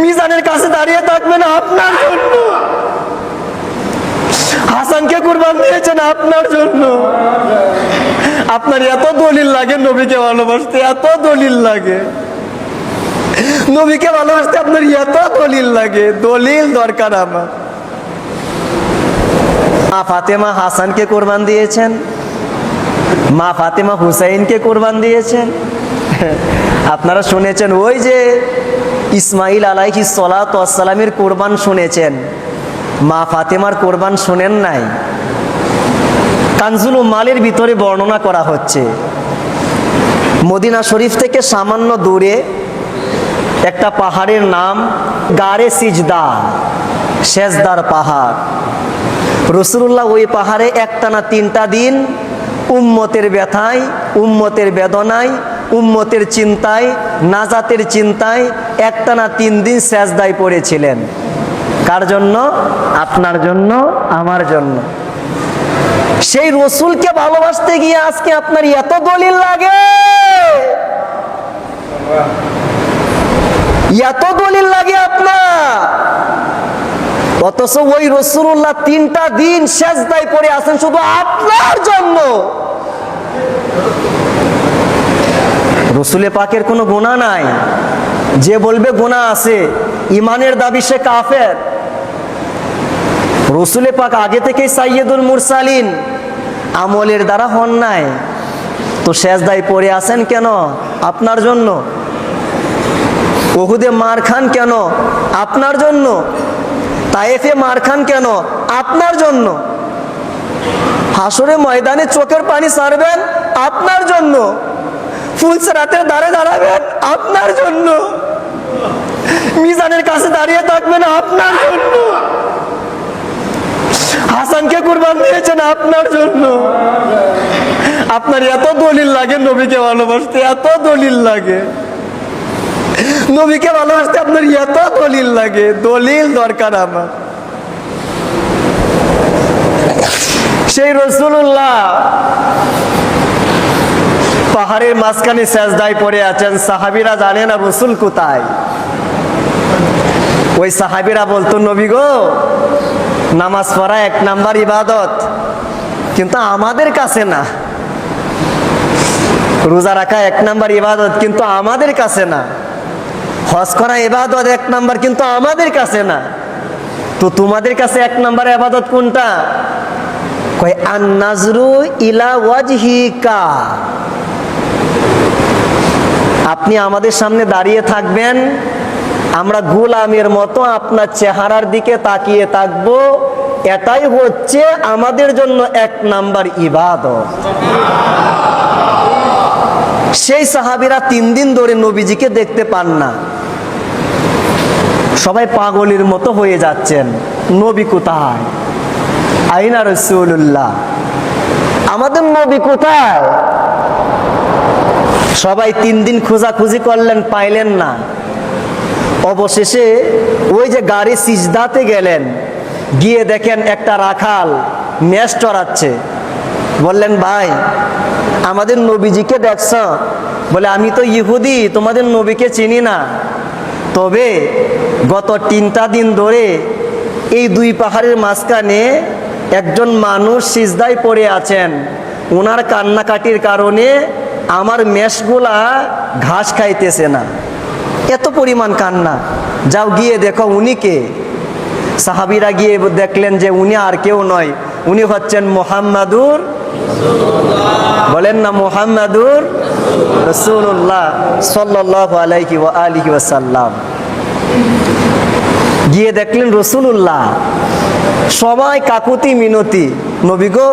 মিজানের কাছে দাঁড়িয়ে থাকবেন আপনার জন্য। হাসানকে কুরবান দিয়েছেন আপনার জন্য। আপনার এত দলিল লাগে নবীকে ভালোবাসতে, এত দলিল লাগে নবীকে ভালোবাসতে, আপনার এত দলিল লাগে। দলিল দরকার আমার। মা ফাতেমা হাসানকে কোরবান দিয়েছেন, মা ফাতেমা হুসাইনকে কোরবান দিয়েছেন। আপনারা শুনেছেন ওই যে ইসমাইল আলাইহিস সালাতু ওয়াস সালামের কোরবান শুনেছেন, মা ফাতেমার কোরবান শুনেন নাই। কানজুল উম্মালের ভিতরে বর্ণনা করা হচ্ছে, মদিনা শরীফ থেকে সামান্য দূরে একটা পাহাড়ের নাম গারে সিজদা, সেজদার পাহাড়। রাসূলুল্লাহ ওই পাহাড়ে একটানা 3টা দিন উম্মতের ব্যথায়, উম্মতের বেদনায়, উম্মতের চিন্তায়, নাজাতের চিন্তায় একটানা 3 দিন সেজদায় পড়েছিলেন। কার জন্য? আপনার জন্য, আমার জন্য। সেই রসুলকে ভালোবাসতে গিয়ে আজকে আপনার এত দলিল লাগে, এত দলিল লাগে আপনার। অথচ ওই রাসূলুল্লাহ 3টা দিন সেজদায় পড়ে আছেন শুধু আপনার জন্য। রসুলে পাকের কোনো গুনাহ নাই। যে বলবে গুনাহ আছে, ইমানের দাবি সে কাফের। রসুলে পাক আগে থেকেই সাইয়্যিদুল মুরসালিন, আমলের দ্বারা হন নাই, তো সেজদায় পড়ে আছেন কেন? আপনার জন্য। উহুদে মার খান কেন? আপনার জন্য। তায়েফে মার খান কেন? আপনার জন্য। হাসরে ময়দানে চোখের পানি ছাড়বেন আপনার জন্য। ফুলসিরাতের ধারে দাঁড়াবেন আপনার জন্য। মিজানের কাছে দাঁড়িয়ে থাকবেন আপনার জন্য। হাসানকে কুরবান দিয়েছেন আপনার জন্য। আপনার এত দলিল লাগে নবীকে ভালোবাসতে, এত দলিল লাগে নবীকে ভালোবাসতে, আপনার এত দলিল লাগে। দলিল দরকার আমার। সেই রাসূলুল্লাহ পাহাড়ের মাঝখানে সেজদায় পড়ে আছেন। সাহাবীরা জানে না রসুল কোথায়। ওই সাহাবীরা বলতো, নবী গো, নামাজ পড়া 1 নাম্বার ইবাদত, কিন্তু আমাদের কাছে না। রোজা রাখা 1 নাম্বার ইবাদত, কিন্তু আমাদের কাছে না। হজ করা ইবাদত 1 নাম্বার, কিন্তু আমাদের কাছে না। তো তোমাদের কাছে 1 নাম্বার ইবাদত কোনটা? কয় আন-নাজরু ইলা ওয়াজহিকা। আপনি আমাদের সামনে দাঁড়িয়ে থাকবেন, আমরা গোলামের মতো আপনার চেহারার দিকে তাকিয়ে থাকবো। এটাই হচ্ছে আমাদের জন্য 1 নাম্বার ইবাদত। সেই সাহাবীরা 3 দিন ধরে নবীজিকে দেখতে পান না। সবাই পাগলের মতো হয়ে যাচ্ছেন, নবী কোথায়? আইনা রাসূলুল্লাহ, আমাদের নবী কোথায়? সবাই 3 দিন খোঁজাখুঁজি করলেন, পাইলেন না। অবশেষে ওই যে গাড়ি সিজদাতে গেলেন, গিয়ে দেখেন একটা রাখাল মেষ চড়াচ্ছে। বললেন, ভাই আমাদের নবীজিকে দেখছ? বলে, আমি তো ইহুদি, তোমাদের নবীকে চিনি না। তবে গত 3টা দিন ধরে এই 2 পাহাড়ের মাঝখানে একজন মানুষ সিজদায় পড়ে আছেন। ওনার কান্নাকাটির কারণে আমার মেষগুলা ঘাস খাইতেছে না, এত পরিমাণ কান্না। যাও গিয়ে দেখো উনি কে। সাহাবীরা গিয়ে দেখলেন যে উনি আর কেউ নয়, উনি হচ্ছেন মুহাম্মাদুর, বলেন না মুহাম্মাদুর রাসূলুল্লাহ সাল্লাল্লাহু আলাইহি ওয়া আলিহি ওয়াসাল্লাম। গিয়ে দেখলেন রাসূলুল্লাহ, সবাই কাকুতি মিনতি, নবী গো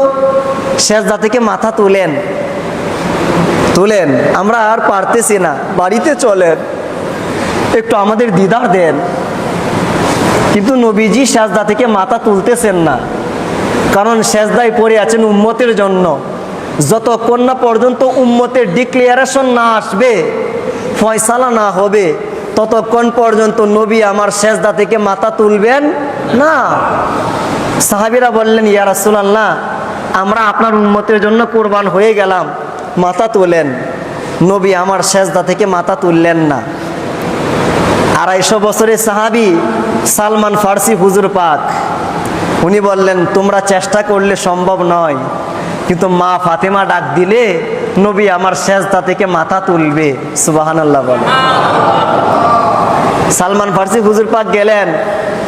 সেজদা থেকে মাথা তুলেন, তুলেন, আমরা আর পারতেছি না, বাড়িতে চলেন, একটু আমাদের দিদার দেন। কিন্তু নবীজি সেজদা থেকে মাথা তুলতেছেন না, কারণ সেজদায় পড়ে আছেন উম্মতের জন্য। যতক্ষণ না পর্যন্ত উম্মতের ডিক্লারেশন না আসবে, ফয়সালা না হবে, ততক্ষণ পর্যন্ত নবী আমার সেজদা থেকে মাথা তুলবেন না। সাহাবীরা বললেন, ইয়া রাসূলুল্লাহ, আমরা আপনার উম্মতের জন্য কুরবান হয়ে গেলাম, মাথা তোলেন। নবী আমার সেজদা থেকে মাথা তুললেন না। 250 বছরের সাহাবী সালমান ফার্সি হুজুর পাক, উনি বললেন তোমরা চেষ্টা করলে সম্ভব নয়, কিন্তু মা ফাতেমা ডাক দিলে নবী আমার সেজদা থেকে মাথা তুলবে। সুবহানাল্লাহ বলে। সালমান ফার্সি হুজুর পাক গেলেন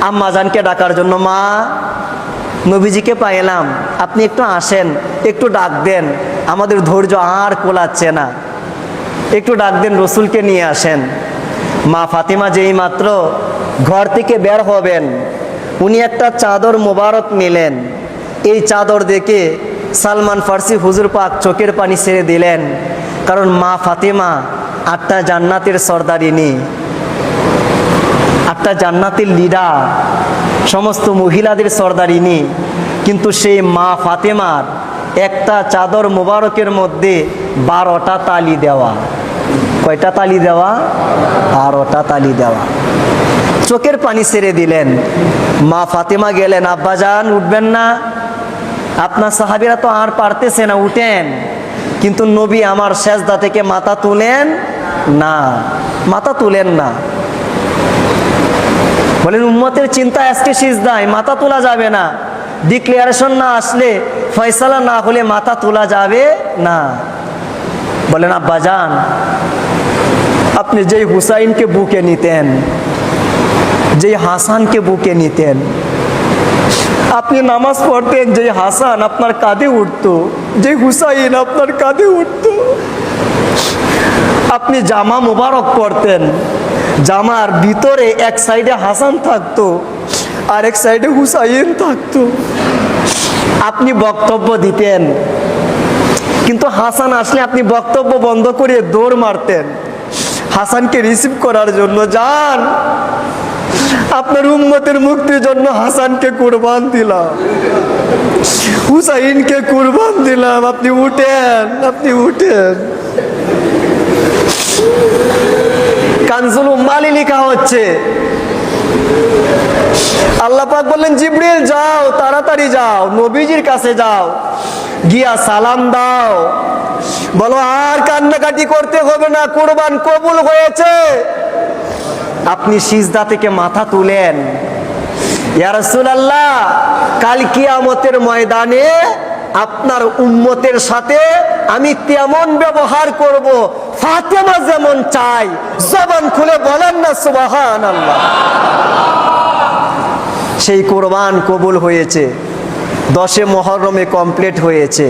আম্মা জানকে ডাকার জন্য, মা নবীজিকে পাইলাম, আপনি একটু আসেন, একটু ডাক দেন, আমাদের ধৈর্য আর কোলাচ্ছে না, একটু ডাক দেন, রসুলকে নিয়ে আসেন। মা ফাতেমা যেই মাত্র ঘর থেকে বের হবেন, উনি একটা চাদর মোবারক নিলেন। এই চাদর দেখে সালমান ফার্সি হুজুর পাক চোখের পানি ছেড়ে দিলেন, কারণ মা ফাতেমা 8টা জান্নাতের সর্দারিনী, 8টা জান্নাতের লিডার, সমস্ত মহিলাদের সর্দারিনী, কিন্তু সেই মা ফাতেমার একটা চাদর মোবারকের মধ্যে 12টা তালি দেওয়া। কয়টা তালি দেওয়া? 12টা তালি দেওয়া। চোখের পানি ছেড়ে দিলেন। মা ফাতেমা গেলেন, আব্বাজান উঠবেন না? আপনার সাহাবীরা তো আর পারতেছে না, উঠেন। কিন্তু নবী আমার সেজদা থেকে মাথা তুলেন না, মাথা তুলেন না। বলেন উম্মতের চিন্তা আজকে সিজদায় মাথা তোলা যাবে না, ডিক্লারেশন না আসলে, ফয়সালা না হলে মাথা তোলা যাবে না। বলেন আব্বাজান আপনি যেই হুসাইনকে বুকে নিতেন, যেই হাসানকে বুকে নিতেন, আপনি নামাজ পড়তেন, যেই হাসান আপনার কাঁধে উঠতো, যেই হুসাইন আপনার কাঁধে উঠতো, আপনি জামা মুবারক পরতেন, জামার ভিতরে এক সাইডে হাসান থাকতো আর এক সাইডে হুসাইন থাকতো। আপনি বক্তব্য দিতেন, কিন্তু হাসান আসলে আপনি বক্তব্য বন্ধ করে দৌড় মারতেন হাসানকে রিসিভ করার জন্য। যান, আপনার উম্মতের মুক্তির জন্য হাসানকে কুরবান দিলাম, হুসাইনকে কুরবান দিলাম, আপনি উঠেন, আপনি উঠেন। কানজুল উম্মালে লেখা হচ্ছে, আল্লাহ পাক বললেন জিবরিল যাও, তাড়াতাড়ি যাও, নবীজির কাছে যাও, গিয়া সালাম দাও, বলো আর কান্নাকাটি করতে হবে না, কুরবান কবুল হয়েছে। আপনি সিজদা থেকে মাথা তুলেন। ইয়া রাসূলুল্লাহ, কাল কিয়ামতের ময়দানে আপনার উম্মতের সাথে আমি তেমন ব্যবহার করব, ফাতেমা যেমন চাই। জবান খুলে বলেন না সুবহানাল্লাহ। সেই কুরবান কবুল হয়েছে, 10 মুহররমে কমপ্লিট হয়েছে।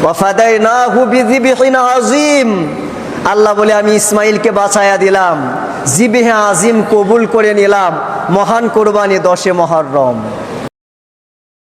ওয়াফাদাইনাহু বিযিবহিন আযীম। আল্লাহ বলে আমি ইসমাইলকে বাঁচায়া দিলাম, জিবহে আজিম কবুল করে নিলাম, মহান কুরবানি 10 মুহররম।